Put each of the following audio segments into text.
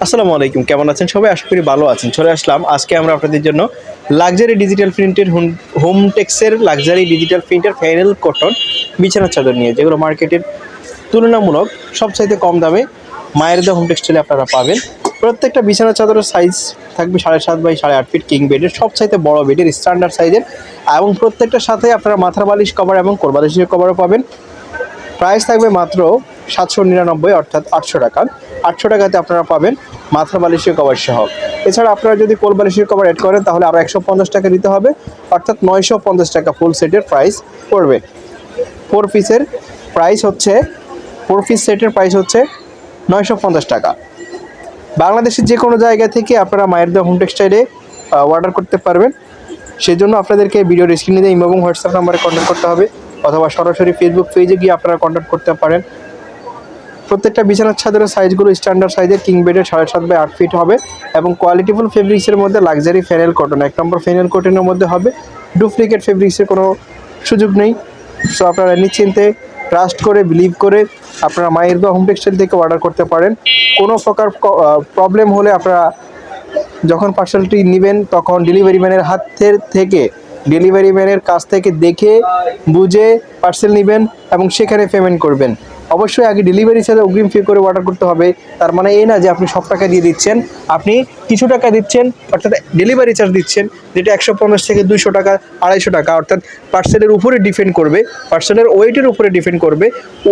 আসসালামু আলাইকুম, কেমন আছেন সবাই? আশা করি ভালো আছেন। চলে আসলাম আজকে আমরা আপনাদের জন্য লাক্সারি ডিজিটাল প্রিন্টের হোমটেক্সের লাক্সারি ডিজিটাল প্রিন্টের ফ্যানেল কটন বিছানার চাদর নিয়ে, যেগুলো মার্কেটের তুলনামূলক সবচাইতে কম দামে মায়ের হোম টেক্সটাইলে আপনারা পাবেন। প্রত্যেকটা বিছানা চাদরের সাইজ থাকবে 7.5 বাই 8.5 ফিট, কিং বেডের সবচাইতে বড় বেডের স্ট্যান্ডার্ড সাইজের, এবং প্রত্যেকটার সাথে আপনারা মাথার বালিশ কভার এবং কোরবালিশের কভারও পাবেন। প্রাইস থাকবে মাত্র 799, অর্থাৎ 800 টাকা। 800 টাকাতে আপনারা পাবেন মাথার বালিশের কভার সহ। এছাড়া আপনারা যদি কোল বালিশের কভার অ্যাড করেন তাহলে আরও 150 টাকা দিতে হবে, অর্থাৎ 950 টাকা ফুল সেটের প্রাইস পড়বে। 4 পিসের প্রাইস হচ্ছে 4 পিস সেটের প্রাইস হচ্ছে 950 টাকা। বাংলাদেশের যে কোনো জায়গা থেকে আপনারা মায়ের হোম টেক্সটাইলে অর্ডার করতে পারবেন। সেই জন্য আপনাদেরকে ভিডিওর স্ক্রিনে দিয়ে ইমো এবং হোয়াটসঅ্যাপ নাম্বারে কন্ট্যাক্ট করতে হবে, অথবা সরাসরি ফেসবুক পেজে গিয়ে আপনারা কন্ট্যাক্ট করতে পারেন। প্রত্যেকটা বিছানার চাদরের সাইজগুলো স্ট্যান্ডার্ড সাইজের, কিং বেডের 7.5 বাই 8 ফিট হবে, এবং কোয়ালিটিফুল ফেব্রিক্সের মধ্যে লাক্সারি ফ্যানেল কটন 1 নম্বর ফ্যানেল কটনের মধ্যে হবে। ডুপ্লিকেট ফেব্রিক্সের কোনো সুযোগ নেই। সো আপনারা নিশ্চিন্তে ট্রাস্ট করে বিলিভ করে আপনারা মায়ের হোম টেক্সটাইল থেকে অর্ডার করতে পারেন। কোনো প্রকার প্রবলেম হলে আপনারা যখন পার্সেলটি নেবেন তখন ডেলিভারি ম্যানের ডেলিভারি ম্যানের কাছ থেকে দেখে বুঝে পার্সেল নেবেন এবং সেখানে পেমেন্ট করবেন। অবশ্যই আগে ডেলিভারি চার্জে অগ্রিম পে করে অর্ডার করতে হবে। তার মানে এই না যে আপনি সব টাকা দিয়ে দিচ্ছেন, আপনি কিছু টাকা দিচ্ছেন, অর্থাৎ ডেলিভারি চার্জ দিচ্ছেন, যেটা 150 থেকে 200 টাকা, 250 টাকা, অর্থাৎ পার্সেলের উপরে ডিপেন্ড করবে, পার্সেলের ওয়েটের উপরে ডিপেন্ড করবে।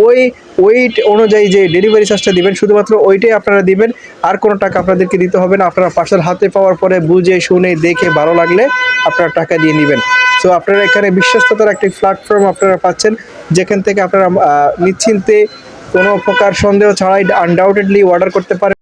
ওই ওয়েট অনুযায়ী যে ডেলিভারি চার্জটা দিবেন, শুধুমাত্র ওইটাই আপনারা দিবেন, আর কোনো টাকা আপনাদেরকে দিতে হবে না। আপনারা পার্সেল হাতে পাওয়ার পরে বুঝে শুনে দেখে ভালো লাগলে আপনারা টাকা দিয়ে নেবেন। সো আপনারা এখানে বিশ্বস্ততার একটি প্ল্যাটফর্ম আপনারা পাচ্ছেন, যেখান থেকে আপনারা নিশ্চিন্তে কোনো প্রকার সন্দেহ ছাড়াই আনডাউটেডলি অর্ডার করতে পারেন।